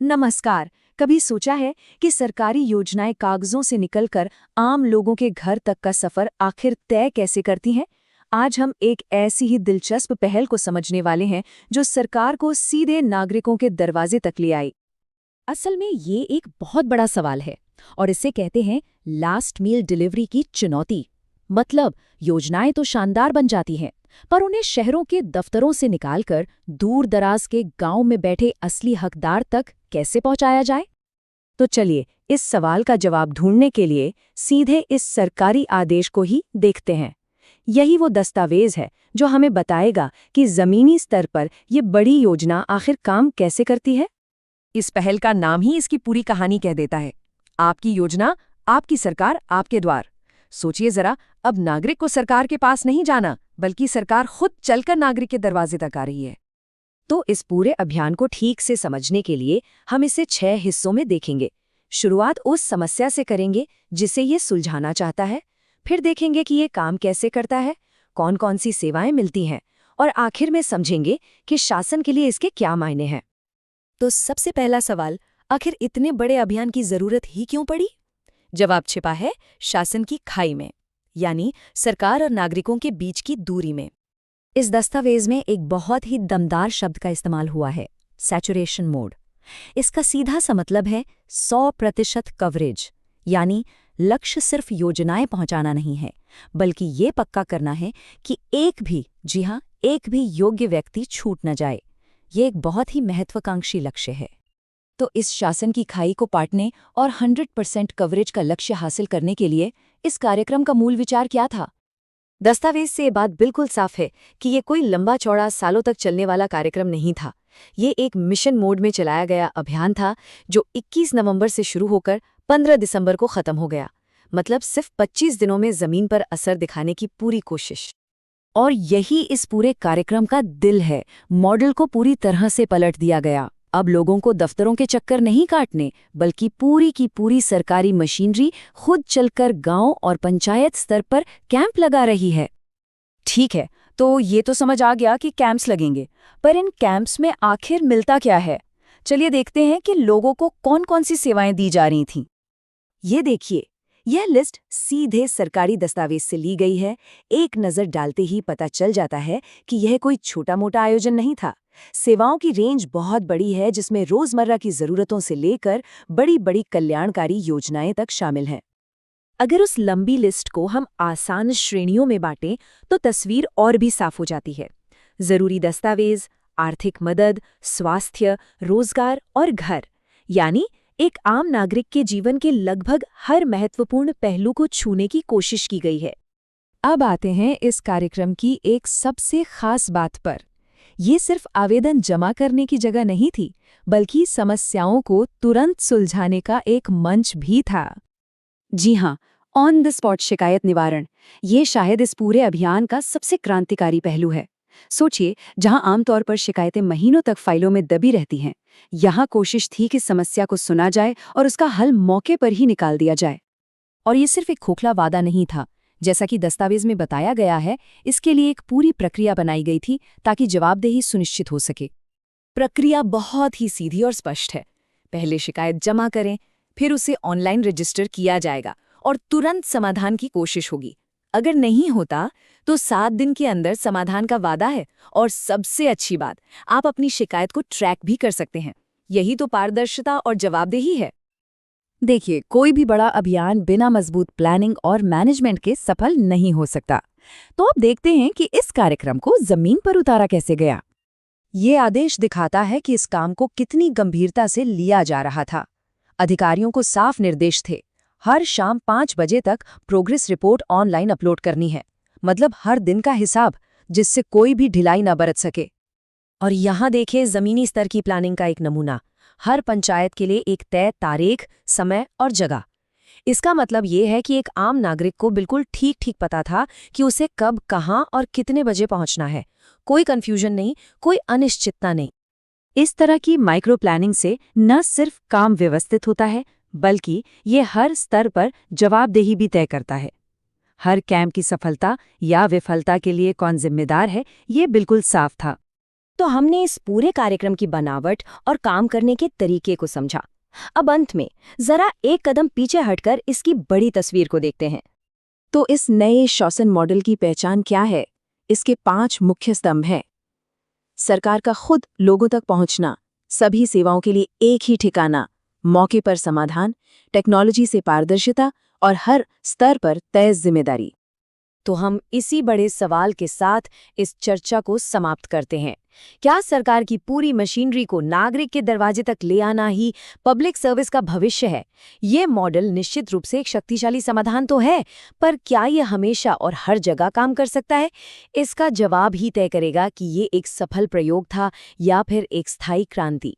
नमस्कार। कभी सोचा है कि सरकारी योजनाएं कागजों से निकलकर आम लोगों के घर तक का सफर आखिर तय कैसे करती हैं? आज हम एक ऐसी ही दिलचस्प पहल को समझने वाले हैं जो सरकार को सीधे नागरिकों के दरवाजे तक ले आई। असल में ये एक बहुत बड़ा सवाल है और इसे कहते हैं लास्ट मील डिलीवरी की चुनौती। मतलब योजनाएं तो शानदार बन जाती हैं, पर उन्हें शहरों के दफ्तरों से निकालकर दूर दराज के गांव में बैठे असली हकदार तक कैसे पहुंचाया जाए। तो चलिए इस सवाल का जवाब ढूंढने के लिए सीधे इस सरकारी आदेश को ही देखते हैं। यही वो दस्तावेज है जो हमें बताएगा कि जमीनी स्तर पर ये बड़ी योजना आखिर काम कैसे करती है। इस पहल का नाम ही इसकी पूरी कहानी कह देता है। आपकी योजना, आपकी सरकार, आपके द्वार। सोचिए जरा, अब नागरिक को सरकार के पास नहीं जाना, बल्कि सरकार खुद चलकर नागरिक के दरवाजे तक आ रही है। तो इस पूरे अभियान को ठीक से समझने के लिए हम इसे 6 हिस्सों में देखेंगे। शुरुआत उस समस्या से करेंगे जिसे ये सुलझाना चाहता है, फिर देखेंगे कि ये काम कैसे करता है, कौन कौन सी सेवाएं मिलती हैं, और आखिर में समझेंगे कि शासन के लिए इसके क्या मायने हैं। तो सबसे पहला सवाल, आखिर इतने बड़े अभियान की जरूरत ही क्यों पड़ी? जवाब छिपा है शासन की खाई में, यानी सरकार और नागरिकों के बीच की दूरी में। इस दस्तावेज में एक बहुत ही दमदार शब्द का इस्तेमाल हुआ है, सैचुरेशन मोड। इसका सीधा सा मतलब है 100% कवरेज, यानी लक्ष्य सिर्फ योजनाएं पहुंचाना नहीं है, बल्कि ये पक्का करना है कि एक भी, जी हां, एक भी योग्य व्यक्ति छूट न जाए। ये एक बहुत ही महत्वाकांक्षी लक्ष्य है। तो इस शासन की खाई को पाटने और 100% कवरेज का लक्ष्य हासिल करने के लिए इस कार्यक्रम का मूल विचार क्या था? दस्तावेज से ये बात बिल्कुल साफ है कि ये कोई लंबा चौड़ा सालों तक चलने वाला कार्यक्रम नहीं था। ये एक मिशन मोड में चलाया गया अभियान था जो 21 नवंबर से शुरू होकर 15 दिसंबर को खत्म हो गया। मतलब सिर्फ 25 दिनों में जमीन पर असर दिखाने की पूरी कोशिश। और यही इस पूरे कार्यक्रम का दिल है। मॉडल को पूरी तरह से पलट दिया गया। अब लोगों को दफ्तरों के चक्कर नहीं काटने, बल्कि पूरी की पूरी सरकारी मशीनरी खुद चलकर गांव और पंचायत स्तर पर कैंप लगा रही है। ठीक है, तो ये तो समझ आ गया कि कैंप्स लगेंगे, पर इन कैंप्स में आखिर मिलता क्या है? चलिए देखते हैं कि लोगों को कौन कौन सी सेवाएं दी जा रही थीं। ये देखिए, यह लिस्ट सीधे सरकारी दस्तावेज से ली गई है। एक नज़र डालते ही पता चल जाता है कि यह कोई छोटा मोटा आयोजन नहीं था। सेवाओं की रेंज बहुत बड़ी है, जिसमें रोजमर्रा की जरूरतों से लेकर बड़ी बड़ी कल्याणकारी योजनाएं तक शामिल हैं। अगर उस लंबी लिस्ट को हम आसान श्रेणियों में बांटें तो तस्वीर और भी साफ हो जाती है। जरूरी दस्तावेज, आर्थिक मदद, स्वास्थ्य, रोजगार और घर, यानी एक आम नागरिक के जीवन के लगभग हर महत्वपूर्ण पहलू को छूने की कोशिश की गई है। अब आते हैं इस कार्यक्रम की एक सबसे खास बात पर। ये सिर्फ आवेदन जमा करने की जगह नहीं थी, बल्कि समस्याओं को तुरंत सुलझाने का एक मंच भी था। जी हाँ, ऑन द स्पॉट शिकायत निवारण, ये शायद इस पूरे अभियान का सबसे क्रांतिकारी पहलू है। सोचिए, जहां आमतौर पर शिकायतें महीनों तक फाइलों में दबी रहती हैं, यहां कोशिश थी कि समस्या को सुना जाए और उसका हल मौके पर ही निकाल दिया जाए। और ये सिर्फ एक खोखला वादा नहीं था। जैसा कि दस्तावेज में बताया गया है, इसके लिए एक पूरी प्रक्रिया बनाई गई थी ताकि जवाबदेही सुनिश्चित हो सके। प्रक्रिया बहुत ही सीधी और स्पष्ट है। पहले शिकायत जमा करें, फिर उसे ऑनलाइन रजिस्टर किया जाएगा और तुरंत समाधान की कोशिश होगी। अगर नहीं होता तो 7 दिन के अंदर समाधान का वादा है, और सबसे अच्छी बात, आप अपनी शिकायत को ट्रैक भी कर सकते हैं। यही तो पारदर्शिता और जवाबदेही है। देखिए, कोई भी बड़ा अभियान बिना मजबूत प्लानिंग और मैनेजमेंट के सफल नहीं हो सकता। तो अब देखते हैं कि इस कार्यक्रम को जमीन पर उतारा कैसे गया। ये आदेश दिखाता है कि इस काम को कितनी गंभीरता से लिया जा रहा था। अधिकारियों को साफ निर्देश थे, हर शाम 5 बजे तक प्रोग्रेस रिपोर्ट ऑनलाइन अपलोड करनी है। मतलब हर दिन का हिसाब, जिससे कोई भी ढिलाई न बरत सके। और यहाँ देखें जमीनी स्तर की प्लानिंग का एक नमूना। हर पंचायत के लिए एक तय तारीख, समय और जगह। इसका मतलब ये है कि एक आम नागरिक को बिल्कुल ठीक ठीक पता था कि उसे कब, कहाँ और कितने बजे पहुंचना है। कोई कंफ्यूजन नहीं, कोई अनिश्चितता नहीं। इस तरह की माइक्रो प्लानिंग से न सिर्फ काम व्यवस्थित होता है, बल्कि ये हर स्तर पर जवाबदेही भी तय करता है। हर कैंप की सफलता या विफलता के लिए कौन जिम्मेदार है, ये बिल्कुल साफ था। तो हमने इस पूरे कार्यक्रम की बनावट और काम करने के तरीके को समझा। अब अंत में जरा एक कदम पीछे हटकर इसकी बड़ी तस्वीर को देखते हैं। तो इस नए शासन मॉडल की पहचान क्या है? इसके 5 मुख्य स्तंभ हैं। सरकार का खुद लोगों तक पहुंचना, सभी सेवाओं के लिए एक ही ठिकाना, मौके पर समाधान, टेक्नोलॉजी से पारदर्शिता और हर स्तर पर तय जिम्मेदारी। तो हम इसी बड़े सवाल के साथ इस चर्चा को समाप्त करते हैं। क्या सरकार की पूरी मशीनरी को नागरिक के दरवाजे तक ले आना ही पब्लिक सर्विस का भविष्य है? ये मॉडल निश्चित रूप से एक शक्तिशाली समाधान तो है, पर क्या ये हमेशा और हर जगह काम कर सकता है? इसका जवाब ही तय करेगा कि ये एक सफल प्रयोग था या फिर एक स्थायी क्रांति।